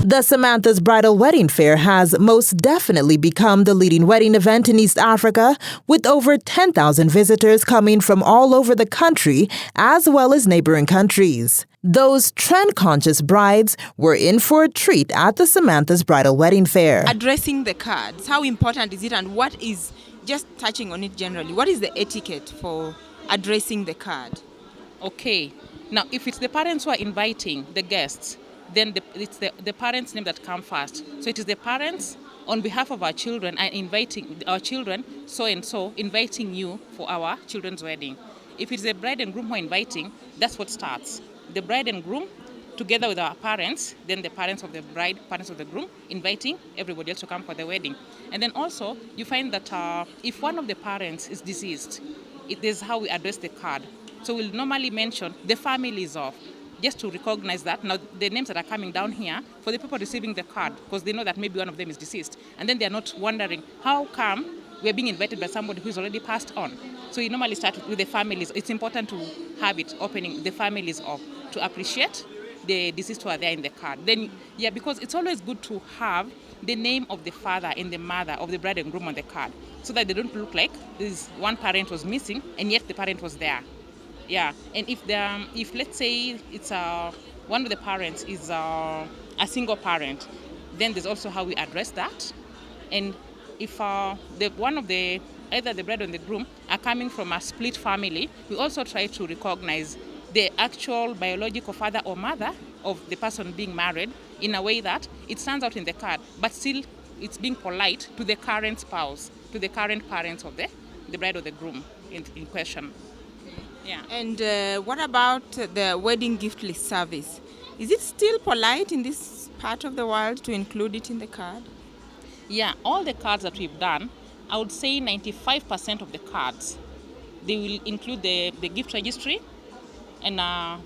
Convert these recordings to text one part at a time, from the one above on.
The Samantha's Bridal Wedding Fair has most definitely become the leading wedding event in East Africa, with over 10,000 visitors coming from all over the country as well as neighboring countries. Those trend-conscious brides were in for a treat at the Samantha's Bridal Wedding Fair. Addressing the cards, how important is it, and what is, just touching on it generally, what is the etiquette for addressing the card? Okay, now if it's the parents who are inviting the guests, then it's the parents' name that come first. So it is the parents, on behalf of our children, and inviting our children, so and so, inviting you for our children's wedding. If it's the bride and groom who are inviting, that's what starts. The bride and groom, together with our parents, then the parents of the bride, parents of the groom, inviting everybody else to come for the wedding. And then also, you find that if one of the parents is deceased, this is how we address the card. So we'll normally mention the families of, just to recognize that. Now, the names that are coming down here, for the people receiving the card, because they know that maybe one of them is deceased. And then they're not wondering, how come we're being invited by somebody who's already passed on? So you normally start with the families. It's important to have it opening the families of, to appreciate the deceased who are there in the card. Then, yeah, because it's always good to have the name of the father and the mother of the bride and groom on the card, so that they don't look like this one parent was missing and yet the parent was there. Yeah, and if let's say it's one of the parents is a single parent, then there's also how we address that. And if one of the either the bride or the groom are coming from a split family, we also try to recognize the actual biological father or mother of the person being married in a way that it stands out in the card, but still it's being polite to the current spouse, to the current parents of the bride or the groom in question. Yeah. And what about the wedding gift list service? Is it still polite in this part of the world to include it in the card? Yeah, all the cards that we've done, I would say 95% of the cards, they will include the gift registry and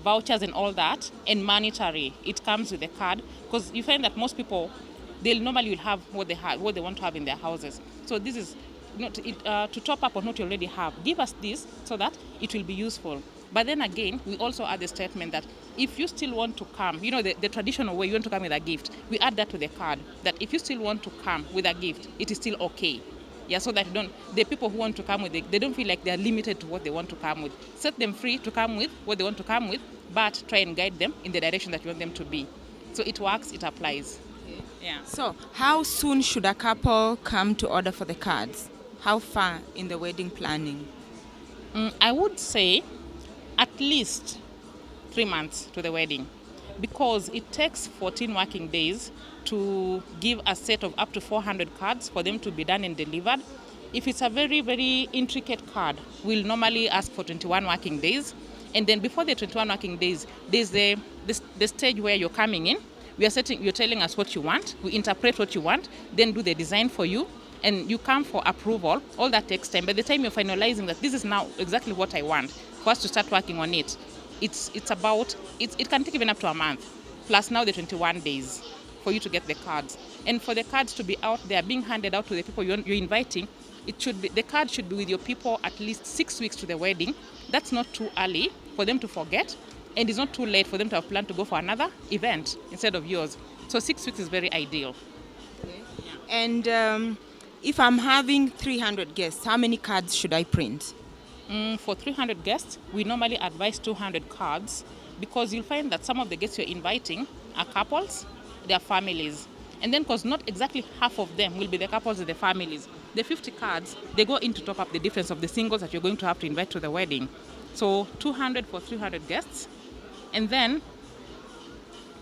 vouchers and all that, and monetary. It comes with the card, because you find that most people, they'll normally will have what they want to have in their houses. So this is not to top up on what you already have. Give us this so that it will be useful. But then again, we also add the statement that if you still want to come, the traditional way you want to come with a gift, we add that to the card, that if you still want to come with a gift, it is still okay. Yeah, so that the people who want to come with it, they don't feel like they're limited to what they want to come with. Set them free to come with what they want to come with, but try and guide them in the direction that you want them to be. So it works, it applies. Yeah. So how soon should a couple come to order for the cards? How far in the wedding planning? I would say at least 3 months to the wedding, because it takes 14 working days to give a set of up to 400 cards for them to be done and delivered. If it's a very, very intricate card, we'll normally ask for 21 working days. And then before the 21 working days, there's the stage where you're coming in. You're telling us what you want. We interpret what you want, then do the design for you. And you come for approval. All that takes time. By the time you're finalizing that this is now exactly what I want, for us to start working on it, it can take even up to a month, plus now the 21 days for you to get the cards. And for the cards to be out there, being handed out to the people you're inviting, the card should be with your people at least 6 weeks to the wedding. That's not too early for them to forget, and it's not too late for them to have planned to go for another event instead of yours. So 6 weeks is very ideal. Okay. And if I'm having 300 guests, how many cards should I print? For 300 guests, we normally advise 200 cards, because you'll find that some of the guests you're inviting are couples, they are families. And then, because not exactly half of them will be the couples and the families, the 50 cards, they go in to top up the difference of the singles that you're going to have to invite to the wedding. So 200 for 300 guests. And then,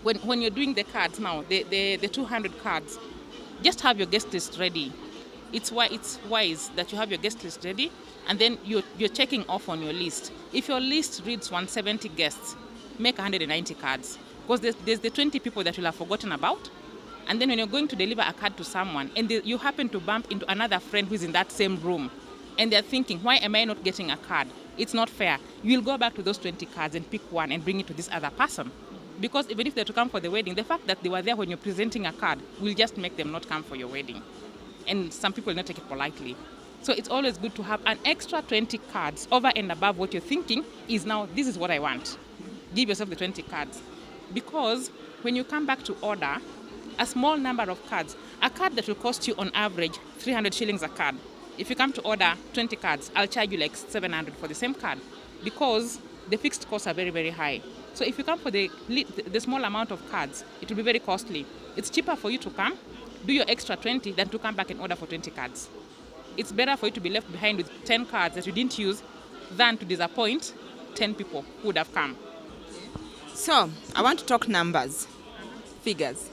when you're doing the cards now, the 200 cards, just have your guest list ready. It's wise that you have your guest list ready, and then you're checking off on your list. If your list reads 170 guests, make 190 cards, because there's the 20 people that you'll have forgotten about. And then when you're going to deliver a card to someone, and you happen to bump into another friend who's in that same room, and they're thinking, why am I not getting a card? It's not fair. You'll go back to those 20 cards and pick one and bring it to this other person. Because even if they're to come for the wedding, the fact that they were there when you're presenting a card will just make them not come for your wedding. And some people will not take it politely. So it's always good to have an extra 20 cards over and above what you're thinking is now, this is what I want. Give yourself the 20 cards. Because when you come back to order, a small number of cards. A card that will cost you on average 300 shillings a card. If you come to order 20 cards, I'll charge you like 700 for the same card because the fixed costs are very, very high. So if you come for the small amount of cards, it will be very costly. It's cheaper for you to come, do your extra 20 than to come back and order for 20 cards. It's better for you to be left behind with 10 cards that you didn't use than to disappoint 10 people who would have come. So, I want to talk numbers, figures.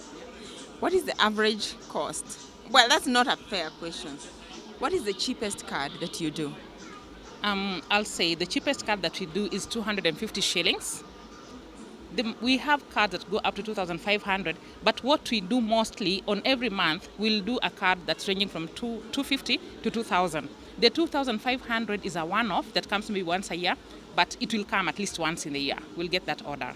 What is the average cost? Well, that's not a fair question. What is the cheapest card that you do? I'll say the cheapest card that we do is 250 shillings. We have cards that go up to 2,500, but what we do mostly on every month, we'll do a card that's ranging from 250 to 2,000. The 2,500 is a one-off that comes maybe once a year, but it will come at least once in the year. We'll get that order.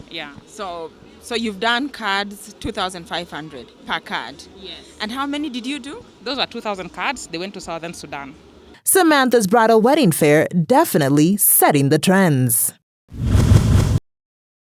Yeah. So you've done cards 2,500 per card. Yes. And how many did you do? Those are 2,000 cards. They went to Southern Sudan. Samantha's bridal wedding fair definitely setting the trends.